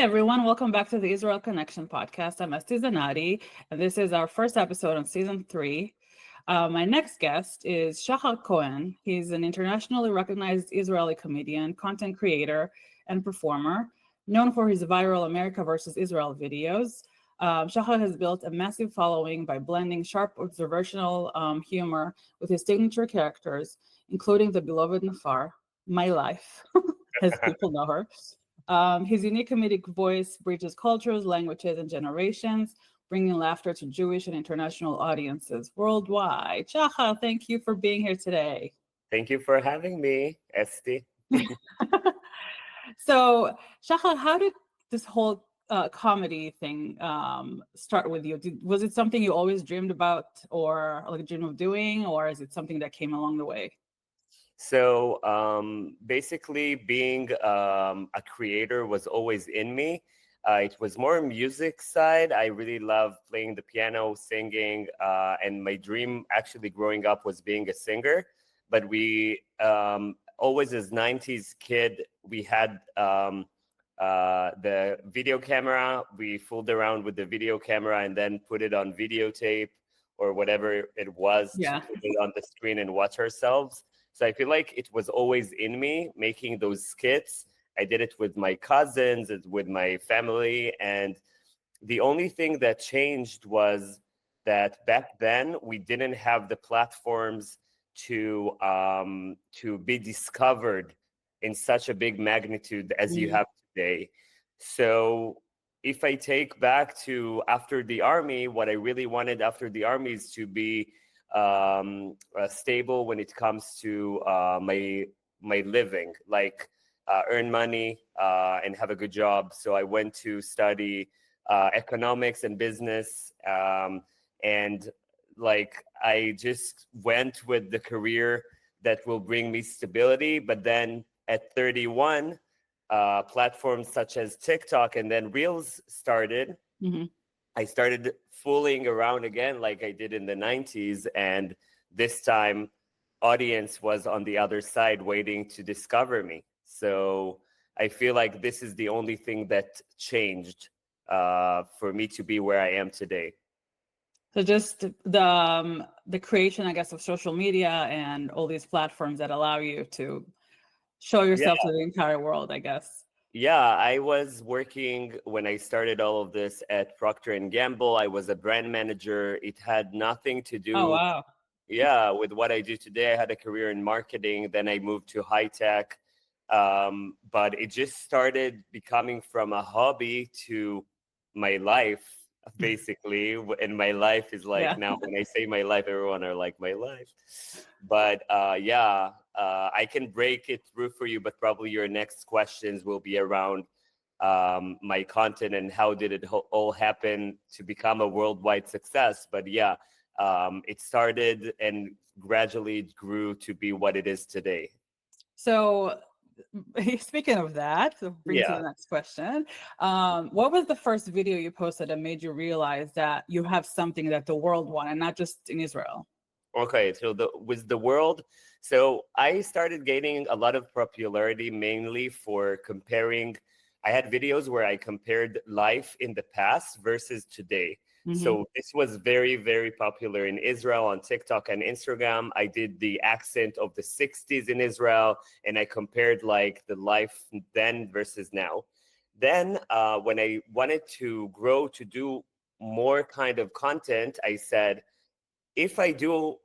everyone. Welcome back to the Israel Connection podcast. I'm Esti Zanati, and this is our first episode on season 3. My next guest is Shahar Cohen. He's an internationally recognized Israeli comedian, content creator, and performer, known for his viral America versus Israel videos. Shahar has built a massive following by blending sharp observational humor with his signature characters, including the beloved Nafar, My Life, as people know her. His unique comedic voice bridges cultures, languages, and generations, bringing laughter to Jewish and international audiences worldwide. Shahar, thank you for being here today. Thank you for having me, Esti. So, Shahar, how did this whole comedy thing start with you? Was it something you always dreamed about or like dream of doing, or is it something that came along the way? So basically, being a creator was always in me. It was more music side. I really love playing the piano, singing, and my dream actually growing up was being a singer. But we always, as 90s kid, we had the video camera. We fooled around with the video camera and then put it on videotape or whatever it was to put it on the screen and watch ourselves. So I feel like it was always in me making those skits. I did it with my cousins, with my family. And the only thing that changed was that back then we didn't have the platforms to be discovered in such a big magnitude as you have today. So if I take back to after the army, what I really wanted after the army is to be stable when it comes to my living, like earn money and have a good job. So I went to study economics and business, and like I just went with the career that will bring me stability. But then at 31, platforms such as TikTok and then Reels started. I started fooling around again like I did in the 90s. And this time, audience was on the other side waiting to discover me. So I feel like this is the only thing that changed for me to be where I am today. So just the creation, I guess, of social media and all these platforms that allow you to show yourself to the entire world, I guess. Yeah, I was working when I started all of this at Procter & Gamble. I was a brand manager. It had nothing to do, with what I do today. I had a career in marketing. Then I moved to high tech. But it just started becoming from a hobby to my life, basically. And my life is like, now when I say my life, everyone are like, my life. But I can break it through for you, but probably your next questions will be around my content and how did it all happen to become a worldwide success. But it started and gradually it grew to be what it is today. So speaking of that, brings to the next question. What was the first video you posted that made you realize that you have something that the world wanted, not just in Israel? Okay, so with the world, so I started gaining a lot of popularity mainly for comparing. I had videos where I compared life in the past versus today. So this was very, very popular in Israel on TikTok and Instagram. I did the accent of the 60s in Israel, and I compared like the life then versus now. Then when I wanted to grow to do more kind of content, I said, if I do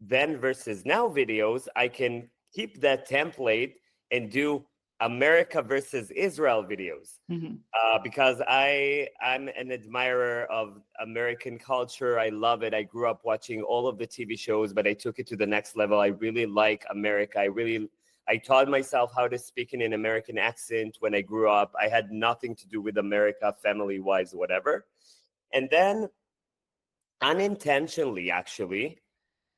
then versus now videos, I can keep that template and do America versus Israel videos. Because I'm an admirer of American culture. I love it. I grew up watching all of the TV shows, but I took it to the next level. I really like America. I taught myself how to speak in an American accent when I grew up. I had nothing to do with America, family-wise, whatever. And then unintentionally, actually,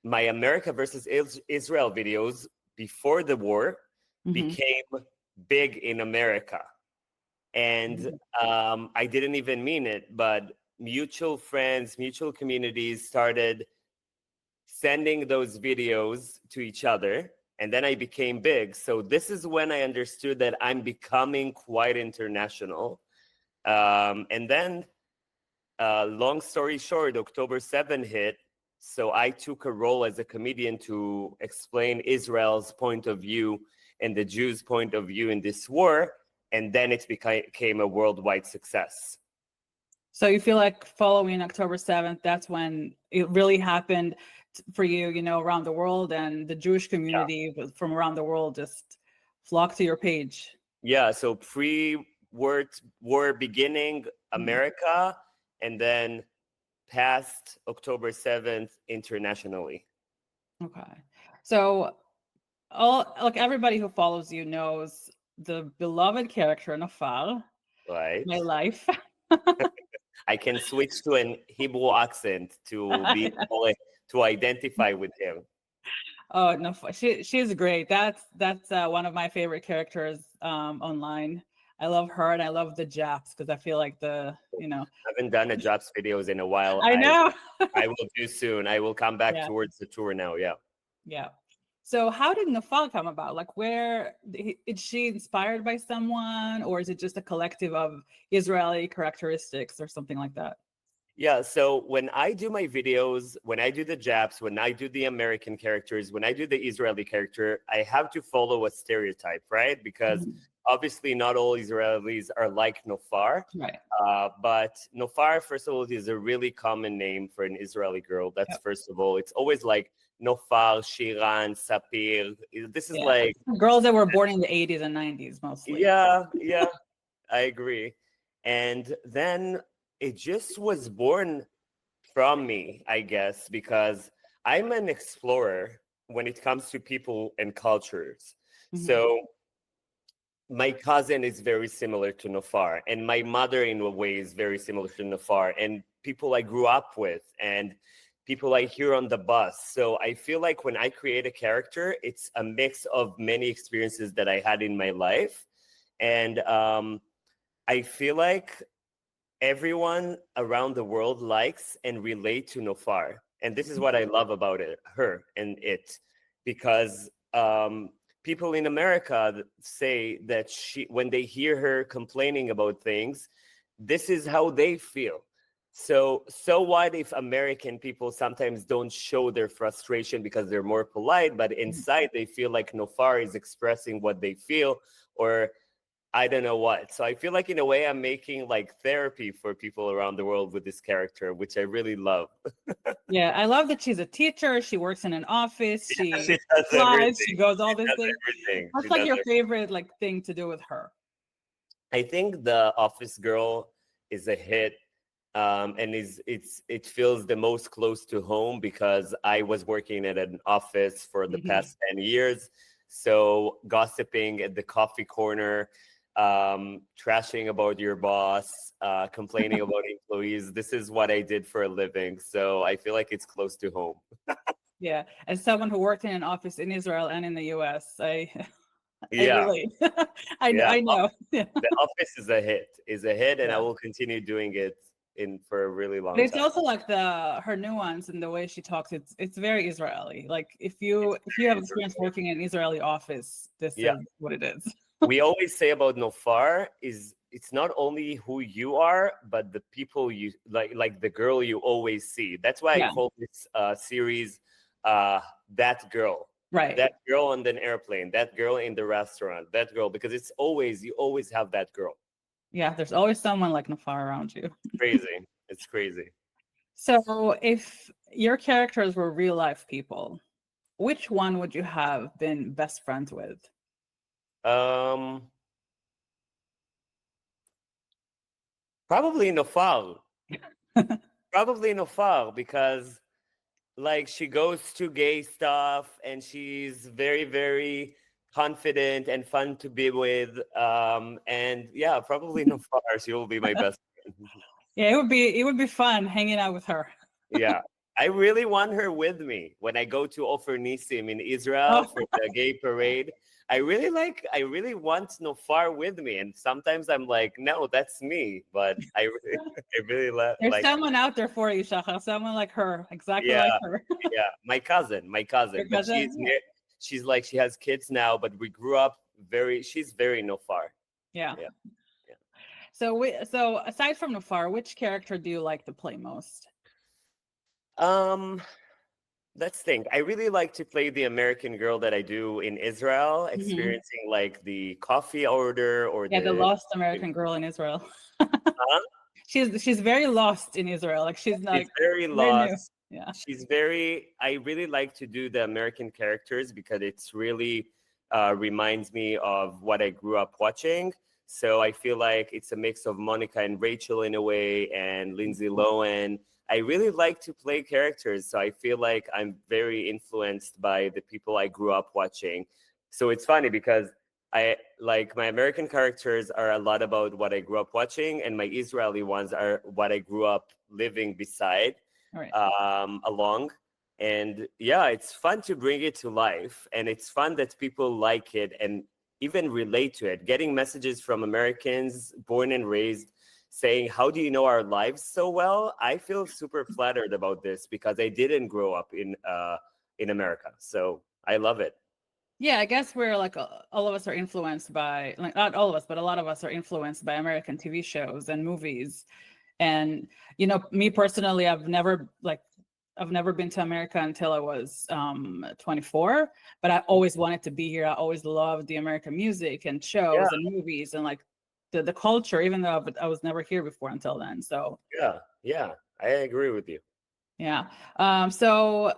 my America versus Israel videos before the war became big in America. And I didn't even mean it, but mutual friends, mutual communities started sending those videos to each other. And then I became big. So this is when I understood that I'm becoming quite international. And then, long story short, October 7 hit. So I took a role as a comedian to explain Israel's point of view and the Jews' point of view in this war. And then it became a worldwide success. So you feel like following October 7th, that's when it really happened for you, around the world, and the Jewish community from around the world just flocked to your page. Yeah, so pre-war beginning America, and then past October 7th internationally. Okay. So everybody who follows you knows the beloved character Nafar, Right. my life. I can switch to an Hebrew accent to be able to identify with him. Oh no, she's great. That's one of my favorite characters online. I love her, and I love the Japs because I feel like I haven't done a Jobs videos in a while. I know. I will do soon. I will come back Yeah. towards the tour now. Yeah. Yeah. So how did Nafal come about? Like, where is she inspired by someone, or is it just a collective of Israeli characteristics or something like that? Yeah, so when I do my videos, when I do the Japs, when I do the American characters, when I do the Israeli character, I have to follow a stereotype, right? Because obviously not all Israelis are like Nofar. Right. But Nofar, first of all, is a really common name for an Israeli girl. That's first of all. It's always like Nofar, Shiran, Sapir. This is like girls that were born in the 80s and 90s mostly. Yeah, I agree. And then it just was born from me, I guess, because I'm an explorer when it comes to people and cultures. So my cousin is very similar to Nofar, and my mother in a way is very similar to Nofar, and people I grew up with and people I hear on the bus. So I feel like when I create a character, it's a mix of many experiences that I had in my life. And I feel like everyone around the world likes and relate to Nofar. And this is what I love about her and it, because people in America say that when they hear her complaining about things, this is how they feel. So what if American people sometimes don't show their frustration because they're more polite, but inside they feel like Nofar is expressing what they feel, or I don't know what. So I feel like in a way I'm making like therapy for people around the world with this character, which I really love. Yeah, I love that she's a teacher. She works in an office. She does flies. everything. She goes all these things. What's like your favorite thing to do with her? I think the Office Girl is a hit, and it feels the most close to home because I was working at an office for the past 10 years. So gossiping at the coffee corner, trashing about your boss, complaining about employees. This is what I did for a living. So I feel like it's close to home. Yeah. As someone who worked in an office in Israel and in the US, I Yeah. relate. I know. The Office is a hit, and I will continue doing it for a really long time. It's also like her nuance and the way she talks. It's very Israeli. Like if you have experience working in an Israeli office, this is what it is. We always say about Nofar is it's not only who you are, but the people you like the girl you always see. That's why I call this series That Girl. Right. That girl on an airplane, that girl in the restaurant, that girl, because you always have that girl. Yeah, there's always someone like Nafar around you. Crazy. It's crazy. So if your characters were real life people, which one would you have been best friends with? Probably Nofal. Probably Nofal, because like she goes to gay stuff and she's very, very confident and fun to be with. And yeah, probably Nofar. She will be my best friend. Yeah, it would be fun hanging out with her. Yeah. I really want her with me when I go to Ofer Nisim in Israel for the gay parade. I really want Nofar with me, and sometimes I'm like, no, that's me. But I really There's someone out there for you, Shahar. Someone like her, exactly like her. Yeah, my cousin. Your But cousin? she's like she has kids now, but we grew up she's very Nofar. Yeah. So aside from Nafar, which character do you like to play most? Um, let's think. I really like to play the American girl that I do in Israel, Hmm. experiencing like the coffee order or Yeah, the the. lost American girl in Israel. Huh? She's very lost in Israel. Like she's She's like very very new. lost. Yeah. She's very. I really like to do the American characters because it's really reminds me of what I grew up watching. So I feel like it's a mix of Monica and Rachel in a way, and Lindsay Lohan. I really like to play characters, so I feel like I'm very influenced by the people I grew up watching. So it's funny because I like my American characters are a lot about what I grew up watching, and my Israeli ones are what I grew up living beside, All right. along. And yeah, it's fun to bring it to life, and it's fun that people like it and even relate to it. Getting messages from Americans born and raised saying, "How do you know our lives so well?" I feel super flattered about this because I didn't grow up in America, so I love it. Yeah, I guess we're like all of us are influenced by, like, not all of us, but a lot of us are influenced by American TV shows and movies. And me personally, I've never been to America until I was 24, but I always wanted to be here. I always loved the American music and Yeah, shows and movies and like the culture, even though I was never here before until then. So yeah, yeah. I agree with you. yeah. So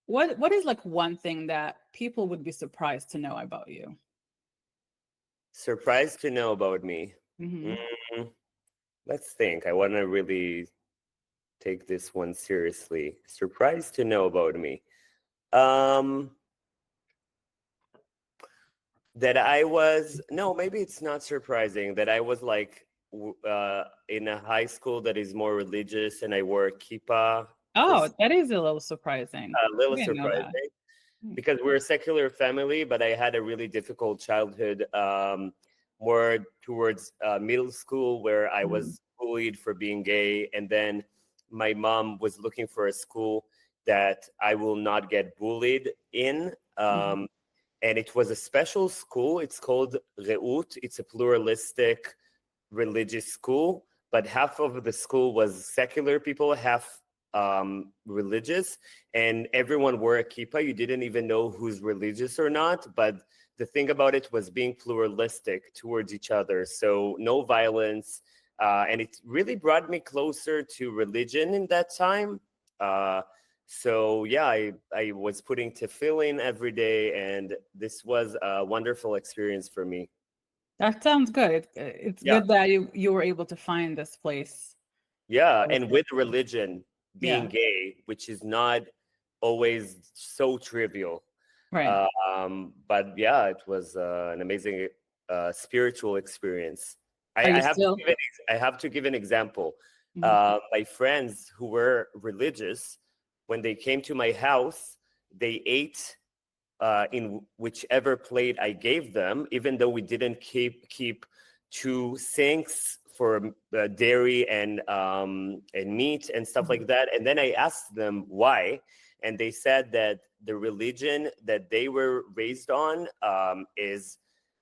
what is like one thing that people would be surprised to know about you? Surprised to know about me. Hmm. Mm, let's think. I want to really take this one seriously. Surprised to know about me. Um, that I was, no, maybe it's not surprising that I was like in a high school that is more religious and I wore a kippah for Oh, that is a little surprising. a little I didn't know surprising that. Hmm. because we're a secular family, but I had a really difficult childhood, more towards middle school where I Mhm. was bullied for being gay. And then my mom was looking for a school that I will not get bullied in. Mhm. And it was a special school. It's called Reut. It's a pluralistic religious school, but half of the school was secular people, half religious, and everyone wore a kippah. You didn't even know who's religious or not, but the thing about it was being pluralistic towards each other. So no violence, and it really brought me closer to religion in that time. So yeah, I was putting tefillin every day, and this was a wonderful experience for me. That sounds good. It's Yeah, good that you were able to find this place. yeah, That and was with religion being Yeah, gay, which is not always so trivial. right. But yeah, it was an amazing spiritual experience. Are you I have to still? give I have to give an example. Mhm. My friends who were religious, when they came to my house, they ate in whichever plate I gave them, even though we didn't keep two sinks for dairy and meat and stuff Mhm. like that. And then I asked them why, and they said that the religion that they were raised on is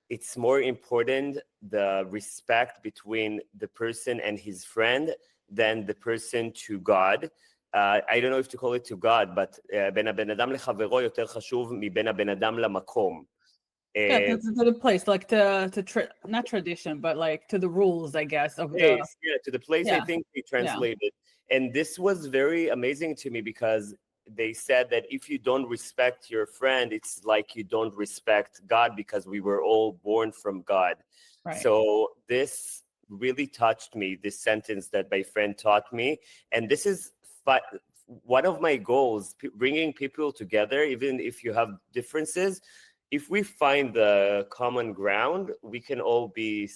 it's more important the respect between the person and his friend than the person to God. I don't know if to call it to God, but בין הבן אדם לחברו יותר חשוב מבין הבן אדם למקום. Yeah, Uh, to the place, like not tradition, but like to the rules, I guess, of the place, yeah, to the place I yeah, think they yeah, translated. And this was very amazing to me because they said that if you don't respect your friend, it's like you don't respect God because we were all born from God. right. So this really touched me, this sentence that my friend taught me. And this is one of my goals, bringing people together, even if you have differences. If we find the common ground, we can all be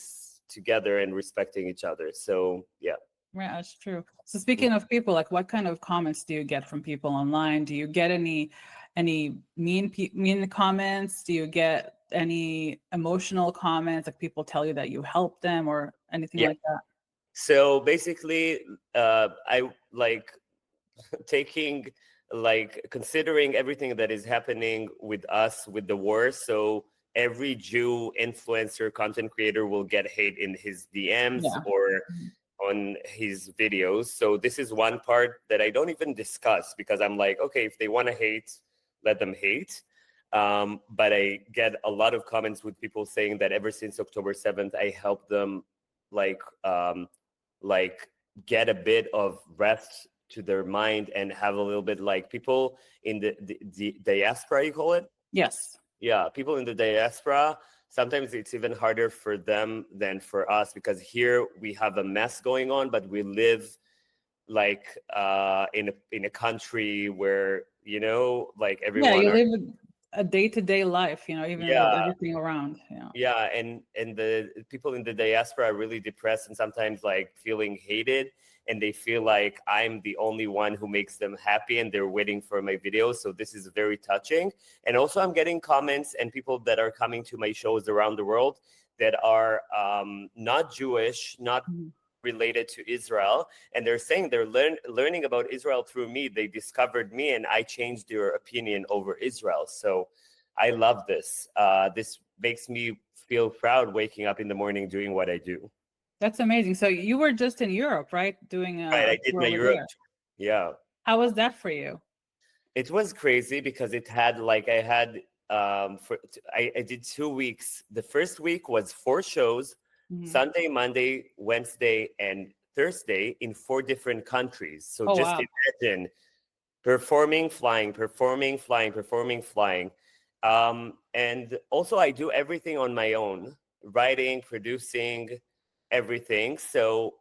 together and respecting each other. So yeah. Yeah, that's true. So speaking of people, like what kind of comments do you get from people online? Do you get any mean comments? Do you get any emotional comments, like people tell you that you helped them or anything Yeah. like that? So basically, I like taking like considering everything that is happening with us with the war. So every Jew influencer content creator will get hate in his DMs Yeah. or Mhm. on his videos. So this is one part that I don't even discuss because I'm like, okay, if they want to hate, let them hate. But I get a lot of comments with people saying that ever since October 7th, I helped them like um, like get a bit of rest to their mind and have a little bit like people in the diaspora, you call it? Yes. Yeah, people in the diaspora, sometimes it's even harder for them than for us because here we have a mess going on, but we live like in a country where like Yeah, everyone you are. live a day-to-day life, even with Yeah, everything around. Yeah. yeah, and the people in the diaspora are really depressed and sometimes like feeling hated, and they feel like I'm the only one who makes them happy and they're waiting for my videos. So this is very touching. And also I'm getting comments and people that are coming to my shows around the world that are not Jewish, not Mhm. related to Israel, and they're saying they're learning about Israel through me. They discovered me and I changed their opinion over Israel. So I love this. This makes me feel proud waking up in the morning doing what I do. That's amazing. So you were just in Europe, right? Doing Right, a I did tour my over Europe there. tour. Yeah, How was that for you? it was crazy because it had like I had I did 2 weeks. The first week was 4 shows, Mhm. Sunday, Monday, Wednesday, and Thursday in 4 different countries. So Oh, just wow. imagine performing, flying, performing, flying, performing, flying. And also, I do everything on my own, writing, producing, everything. So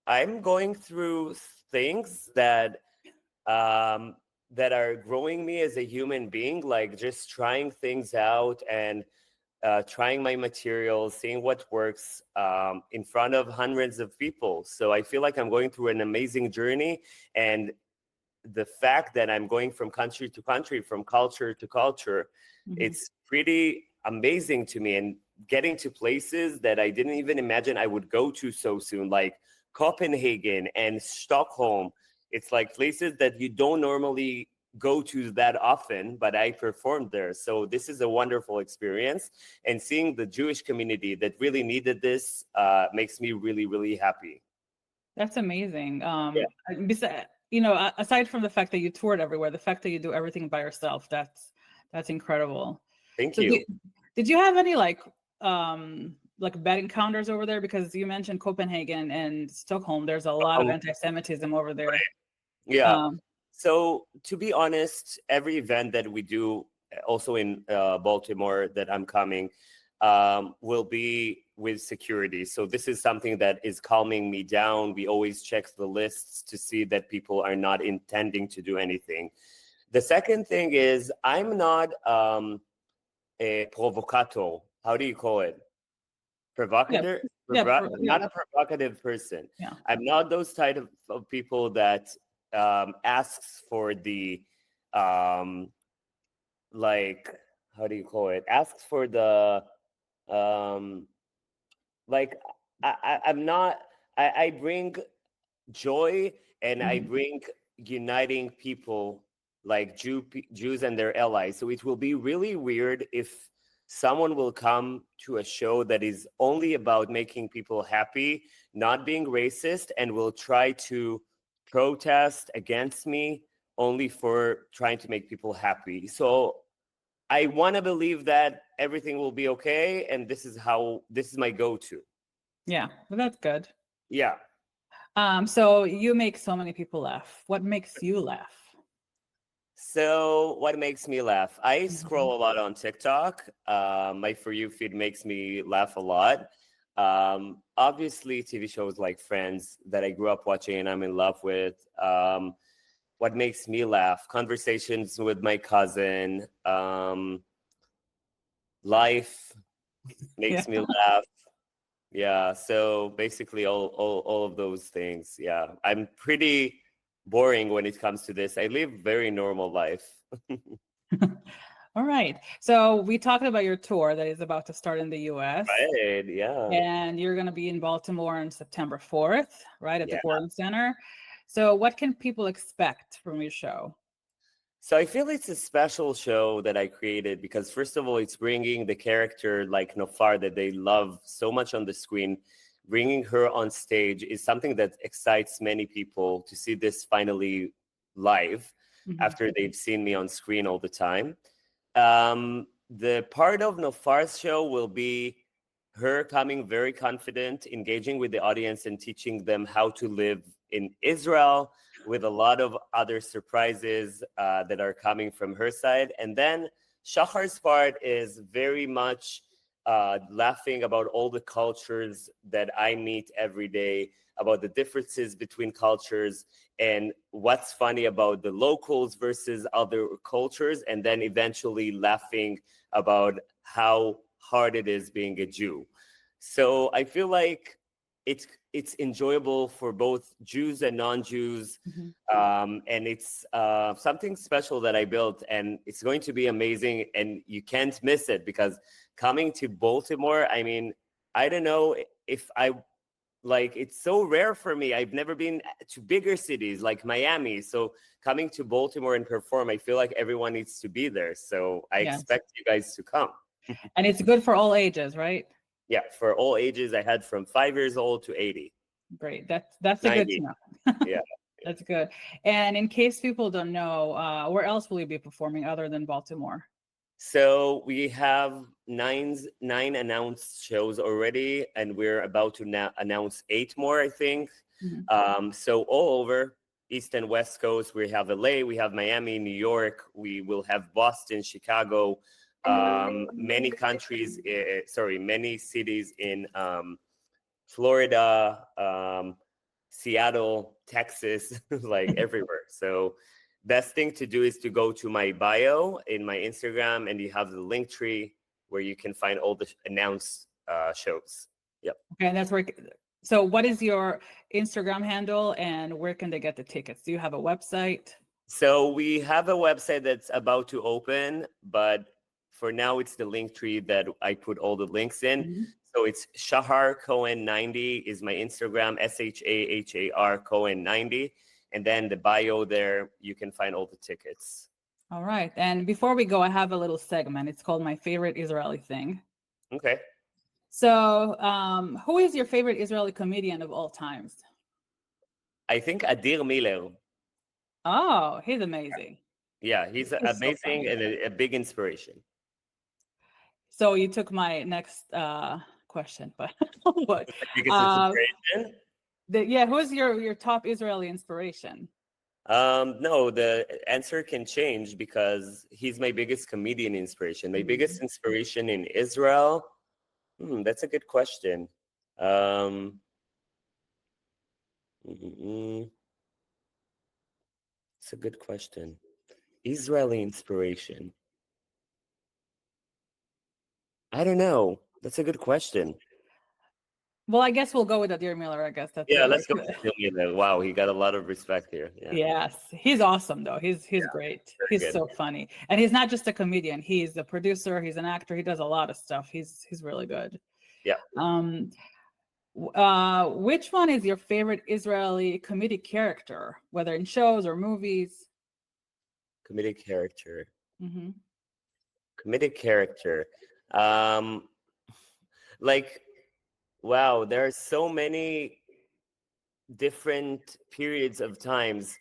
I'm going through things um, that are growing me as a human being, like just trying things out and trying my materials, seeing what works in front of hundreds of people. So I feel like I'm going through an amazing journey. And the fact that I'm going from country to country, from culture to culture, Mhm. it's pretty amazing to me. And getting to places that I didn't even imagine I would go to so soon, like Copenhagen and Stockholm. It's like places that you don't normally go to that often, but I performed there. So this is a wonderful experience. And seeing the Jewish community that really needed this makes me really, really happy. That's amazing. Yeah, Aside from the fact that you toured everywhere, the fact that you do everything by yourself, that's incredible. thank So you. did you have any like bad encounters over there? Because you mentioned Copenhagen and Stockholm. There's a lot of Um, anti-Semitism over there. yeah. Um, So to be honest, every event that we do, also in Baltimore, that I'm coming, will be with security. So this is something that is calming me down. We always check the lists to see that people are not intending to do anything. The second thing is I'm not a provocateur. How do you call it? yeah, Provocateur? yeah, I'm not a provocative person. yeah. I'm not those type of people that asks for the um, like how do you call it? Asks for the um, like I'm not. I bring joy and I Mhm. bring uniting people like Jews and their allies. So it will be really weird if someone will come to a show that is only about making people happy, not being racist, and will try to protest against me only for trying to make people happy. So I want to believe that everything will be okay, and this is my go-to. Yeah, well, that's good. Yeah. So you make so many people laugh. What makes you laugh? So, what makes me laugh? I Mhm. scroll a lot on TikTok. My For You feed makes me laugh a lot. Obviously, TV shows like Friends that I grew up watching and I'm in love with. What makes me laugh? Conversations with my cousin. Life Yeah. makes me laugh. Yeah. So basically, all of those things. Yeah. I'm pretty boring when it comes to this. I live very normal life. All right. So we talked about your tour that is about to start in the US, Right. Yeah. and you're going to be in Baltimore on September 4th, right, at the Yeah. Gordon Center. So what can people expect from your show? So I feel it's a special show that I created because first of all, it's bringing the character like Nofar that they love so much on the screen. Bringing her on stage is something that excites many people to see this finally live Mhm. after they've seen me on screen all the time. The part of Nofar's show will be her coming very confident, engaging with the audience and teaching them how to live in Israel with a lot of other surprises that are coming from her side. And then Shahar's part is very much laughing about all the cultures that I meet every day, about the differences between cultures and what's funny about the locals versus other cultures, and then eventually laughing about how hard it is being a Jew. So I feel like it's enjoyable for both Jews and non-Jews, Mhm. and it's something special that I built, and it's going to be amazing, and you can't miss it because coming to Baltimore, I mean, I don't know if I like it's so rare for me. I've never been to bigger cities like Miami, so coming to Baltimore and perform, I feel like everyone needs to be there. So I Yes. expect you guys to come. And it's good for all ages, right? Yeah, for all ages. I had from 5 years old to 80, Great. That's a good to 90. know. Yeah. That's good. And in case people don't know, where else will you be performing other than Baltimore? So we have nine announced shows already, and we're about to announce 8 more, I think. Mhm. So all over East and West Coast, we have LA, we have Miami, New York, we will have Boston, Chicago, many countries, many cities in Florida, Seattle, Texas, like everywhere. So best thing to do is to go to my bio in my Instagram, and you have the link tree where you can find all the announced shows. Yep. Okay, and that's where. So, what is your Instagram handle, and where can they get the tickets? Do you have a website? So we have a website that's about to open, but for now it's the link tree that I put all the links in. Mhm. So it's Shahar Cohen 90 is my Instagram, Shahar Cohen 90. And then the bio there, you can find all the tickets. All right. And before we go, I have a little segment. It's called My Favorite Israeli Thing. Okay. So, who is your favorite Israeli comedian of all times? I think Adir Miller. Oh, he's amazing. Yeah, he's He's so amazing funny. and a big inspiration. So you took my next question, but what? Biggest Uh, inspiration? yeah, who's your top Israeli inspiration? No, the answer can change because he's my biggest comedian inspiration. My biggest Mhm. inspiration in Israel. That's a good question. Um, mm, mm, it's a good question. Israeli inspiration. I don't know. That's a good question. Well, I guess we'll go with Adir Miller. I guess that's Yeah, it. let's go with Adil Miller. Wow, he got a lot of respect here. Yeah, Yes, he's awesome though. He's great. He's very good. so funny, and he's not just a comedian. He's a producer. He's an actor. He does a lot of stuff. He's really good. Yeah, Um, which one is your favorite Israeli comedic character, whether in shows or movies? comedic character. Hmm. Comedic character. Um, like, wow, there are so many different periods of times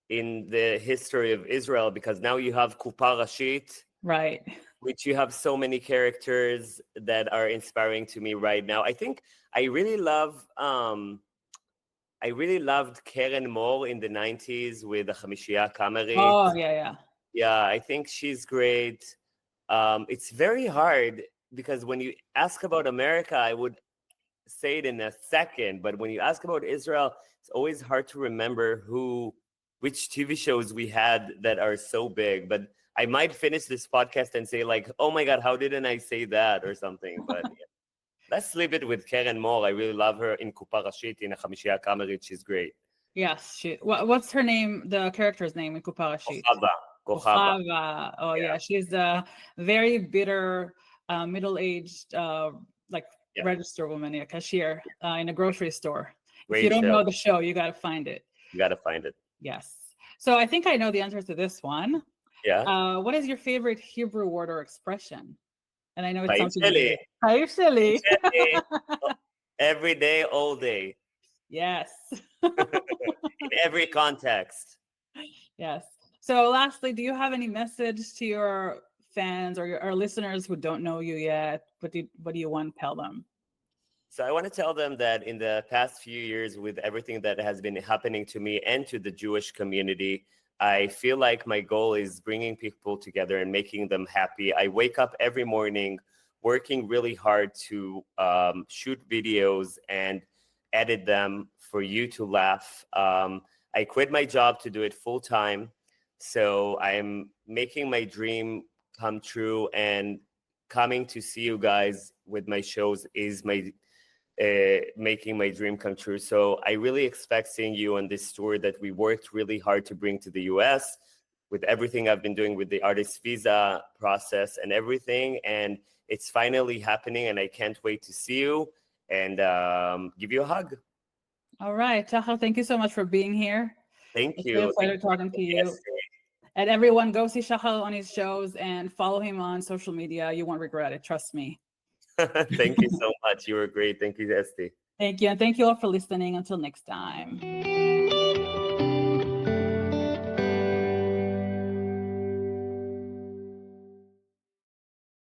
in the history of Israel because now you have Kupa Rashit, Right. which you have so many characters that are inspiring to me right now. I think I really love I really loved Keren Moore in the 90s with the Hamishia Kamerit. Oh yeah, yeah. Yeah, I think she's great. It's very hard because when you ask about America, I would say it in a second, but when you ask about Israel, it's always hard to remember which TV shows we had that are so big. But I might finish this podcast and say like, "Oh my God, how didn't I say that?" or something. But yeah. Let's leave it with Keren Moore. I really love her in Kupa Rashit in a Hamishia Kamerit. She's great. Yes. What's her name? The character's name in Kuparashit? Kochava. Kochava. Kochava. Oh Yeah, yeah, she's a very bitter, middle-aged, like yeah. register woman, yeah, cashier in a grocery store. If you Great don't show. know the show, you got to find it. You got to find it. Yes. So I think I know the answer to this one. Yeah. What is your favorite Hebrew word or expression? And I know it's Fine something chili. you Hayusheli. Chili. Every day, all day, Yes. in every context. Yes. So lastly, do you have any message to your fans or your listeners who don't know you yet? What do you want to tell them? So I want to tell them that in the past few years, with everything that has been happening to me and to the Jewish community, I feel like my goal is bringing people together and making them happy. I wake up every morning working really hard to shoot videos and edit them for you to laugh. I quit my job to do it full time. So I'm making my dream come true, and coming to see you guys with my shows is making my dream come true. So I really expect seeing you on this tour that we worked really hard to bring to the US, with everything I've been doing with the artist visa process and everything. And it's finally happening, and I can't wait to see you and give you a hug. All right, Shahar, thank you so much for being here. Thank It's been a you. Thank pleasure talking to you. you. And everyone, go see Shahar on his shows and follow him on social media. You won't regret it. Trust me. Thank you so much. You were great. Thank you, Esty. Thank you. And thank you all for listening. Until next time.